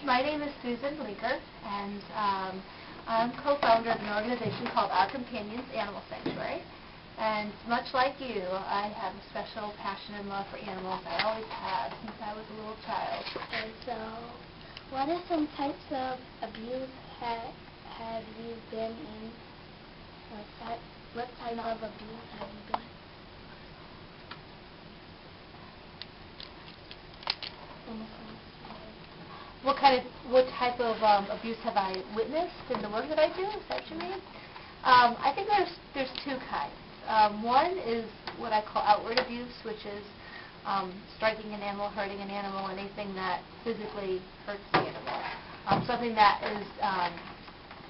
My name is Susan Bleeker, and I'm co-founder of an organization called Our Companions Animal Sanctuary. And much like you, I have a special passion and love for animals. I always have since I was a little child. And so, what are some types of abuse have you been in? What type of abuse have you been? What type of abuse have I witnessed in the work that I do? Is that what you mean? I think there's two kinds. One is what I call outward abuse, which is striking an animal, hurting an animal, anything that physically hurts the animal. Something that is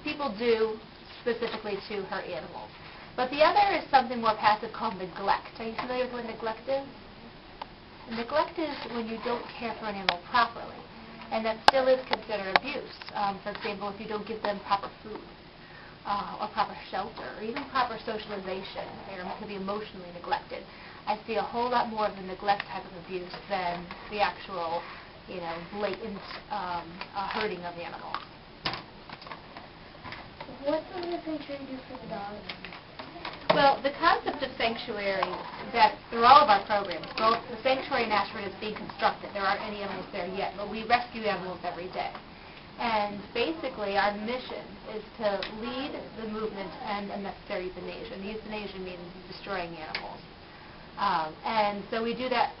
people do specifically to hurt animals. But the other is something more passive called neglect. Are you familiar with what neglect is? Neglect is when you don't care for an animal properly. And that still is considered abuse. For example, if you don't give them proper food, or proper shelter, or even proper socialization, they could be emotionally neglected. I see a whole lot more of the neglect type of abuse than the actual, blatant hurting of animals. What does the sanctuary do for the dogs? Well, the concept of sanctuary, that through all of our programs, both the sanctuary and Ashford is being constructed. There aren't any animals there yet, but we rescue animals every day. And basically, our mission is to lead the movement and unnecessary euthanasia. And euthanasia means destroying animals. And so we do that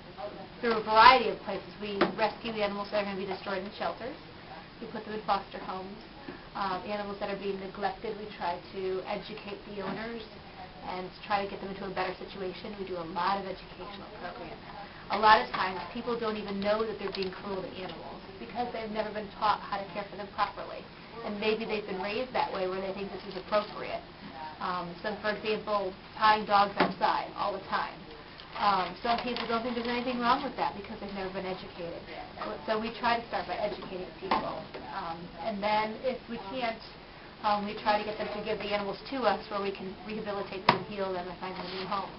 through a variety of places. We rescue animals that are going to be destroyed in shelters. We put them in foster homes. Animals that are being neglected, we try to educate the owners and try to get them into a better situation. We do a lot of educational programs. A lot of times, people don't even know that they're being cruel to animals because they've never been taught how to care for them properly. And maybe they've been raised that way where they think this is appropriate. So, for example, tying dogs outside all the time. Some people don't think there's anything wrong with that because they've never been educated. So we try to start by educating people. And then if we can't, we try to get them to give the animals to us where we can rehabilitate them, heal them, and find them a new home.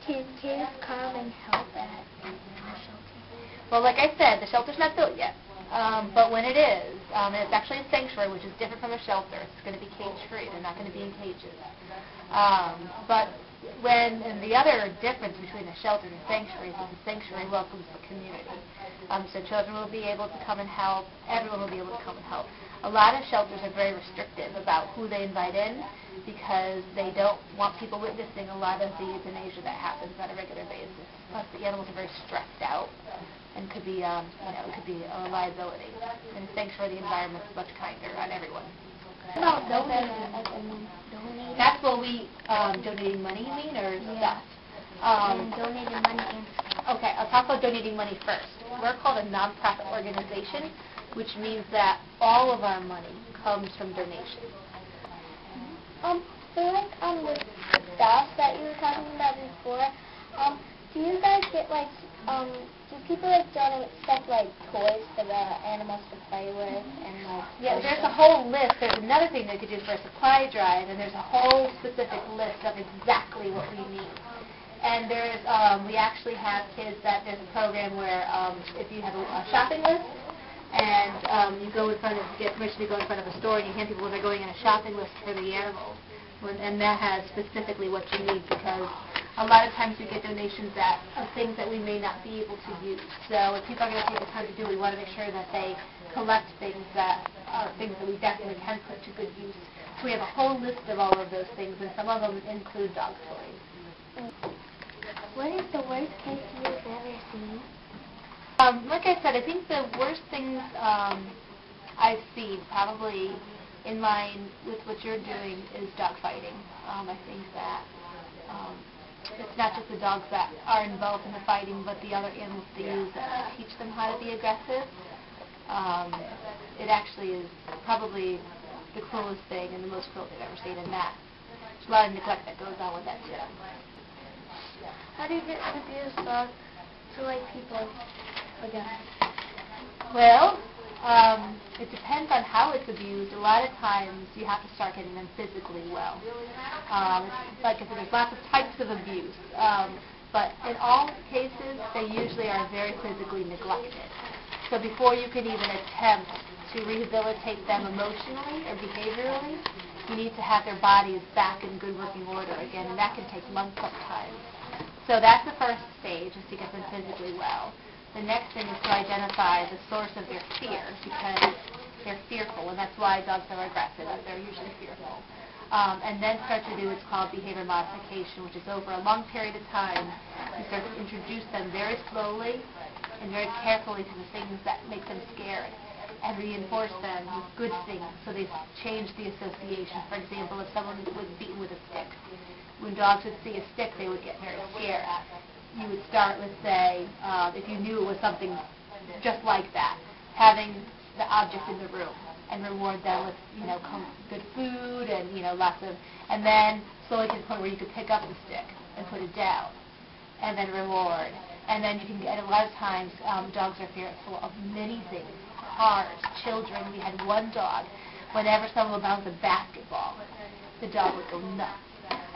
Can kids come and help at the shelter? Well, like I said, the shelter's not built yet. But when it is, and it's actually a sanctuary, which is different from a shelter. It's going to be cage-free. They're not going to be in cages. And the other difference between a shelter and a sanctuary is that the sanctuary welcomes the community. So children will be able to come and help. Everyone will be able to come and help. A lot of shelters are very restrictive about who they invite in because they don't want people witnessing a lot of the euthanasia that happens on a regular basis. Plus, the animals are very stressed out and could be, it could be a liability. In a sanctuary, the environment is much kinder on everyone. What about donating? That's what we, donating money, you mean, or stuff? Donating money and stuff. Okay, I'll talk about donating money first. We're called a nonprofit organization, which means that all of our money comes from donations. So with the stuff that you were talking about before, do you guys get do people donate stuff like toys for the animals to play with and Yeah, there's a whole list. There's another thing they could do for a supply drive, and there's a whole specific list of exactly what we need. And there's we actually have kids that there's a program where if you have a shopping list and you go in front of get permission to go in front of a store and you hand people when they're going on a shopping list for the animals, and that has specifically what you need because a lot of times we get donations of things that we may not be able to use. So if people are going to take the time to do it, we want to make sure that they collect things that are things that we definitely can put to good use. So we have a whole list of all of those things, and some of them include dog toys. What is the worst case you've ever seen? Like I said, I think the worst things I've seen, probably in line with what you're doing, is dog fighting. I think that it's not just the dogs that are involved in the fighting, but the other animals they use that teach them how to be aggressive. It actually is probably the cruelest thing and the most cruel thing I've ever seen in that. There's a lot of neglect that goes on with that, too. How do you get abused dogs to like people again? Well, it depends on how it's abused. A lot of times you have to start getting them physically well. Like I said, there's lots of types of abuse. But in all cases, they usually are very physically neglected. So before you can even attempt to rehabilitate them emotionally or behaviorally, you need to have their bodies back in good working order again, and that can take months sometimes. So that's the first stage, is to get them physically well. The next thing is to identify the source of their fear, because they're fearful, and that's why dogs are aggressive, is they're usually fearful. And then start to do what's called behavior modification, which is over a long period of time. You start to introduce them very slowly and very carefully to the things that make them scared, and reinforce them with good things so they change the association. For example, if someone was beaten with a stick, when dogs would see a stick, they would get very scared. You would start with, say, if you knew it was something just like that, having the object in the room, and reward them with, good food and, lots of, and then slowly to the point where you could pick up the stick and put it down, and then reward. And then you can get, a lot of times, dogs are fearful of many things, cars, children. We had one dog, whenever someone would bounce a basketball, the dog would go nuts.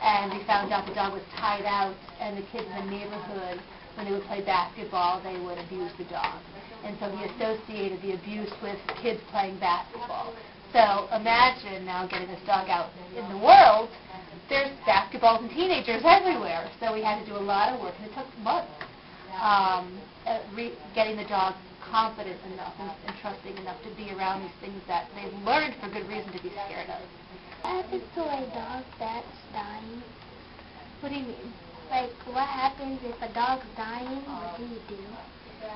And we found out the dog was tied out, and the kids in the neighborhood, when they would play basketball, they would abuse the dog. And so he associated the abuse with kids playing basketball. So imagine now getting this dog out in the world. There's basketballs and teenagers everywhere. So we had to do a lot of work, and it took months, getting the dog confident enough and trusting enough to be around these things that they've learned for good reason to be scared of. What happens to a dog that's dying? What do you mean? Like, what happens if a dog's dying? What do you do?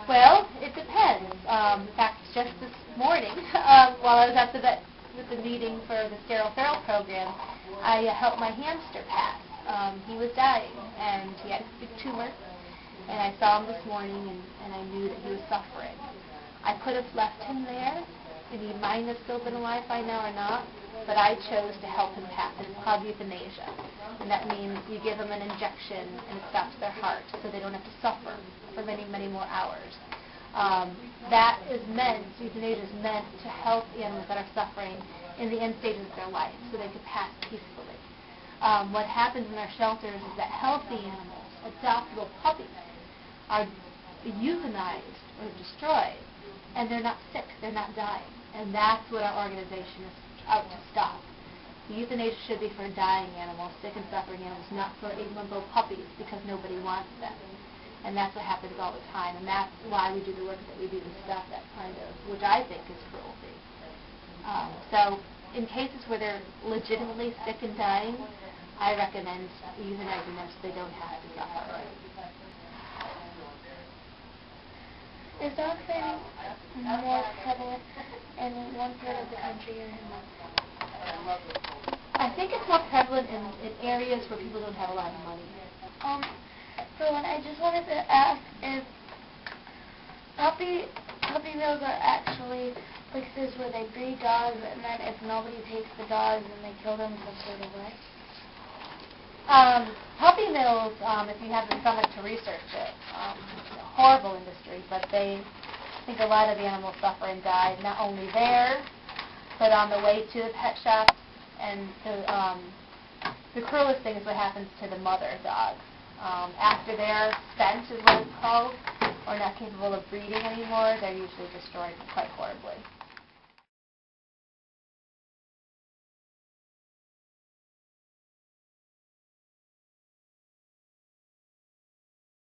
Well, it depends. In fact, just this morning, while I was at the vet with the meeting for the sterile feral program, I helped my hamster pass. He was dying, and he had a big tumor, and I saw him this morning, and I knew that he was suffering. I could have left him there, and he might have still been alive by now or not, but I chose to help him pass. It's called euthanasia, and that means you give them an injection, and it stops their heart, so they don't have to suffer for many, many more hours. Euthanasia is meant to help animals that are suffering in the end stages of their life, so they could pass peacefully. What happens in our shelters is that healthy animals, adoptable puppies, are euthanized or destroyed, and they're not sick, they're not dying, and that's what our organization is out to stop. The euthanasia should be for dying animals, sick and suffering animals, not for 8-month-old puppies, because nobody wants them. And that's what happens all the time, and that's why we do the work that we do to stop that kind of, which I think is cruelty. So in cases where they're legitimately sick and dying, I recommend euthanizing them so they don't have to suffer. Is dog fighting more prevalent in one part of the country or in another? I think it's more prevalent in areas where people don't have a lot of money. So I just wanted to ask if puppy mills are actually places where they breed dogs, and then if nobody takes the dogs, then they kill them some sort of way. Puppy mills, if you have the stomach to research it, it's a horrible industry, but I think a lot of animals suffer and die, not only there, but on the way to the pet shop. And the cruelest thing is what happens to the mother dogs. After they're spent, is what it's called, or not capable of breeding anymore, they're usually destroyed quite horribly.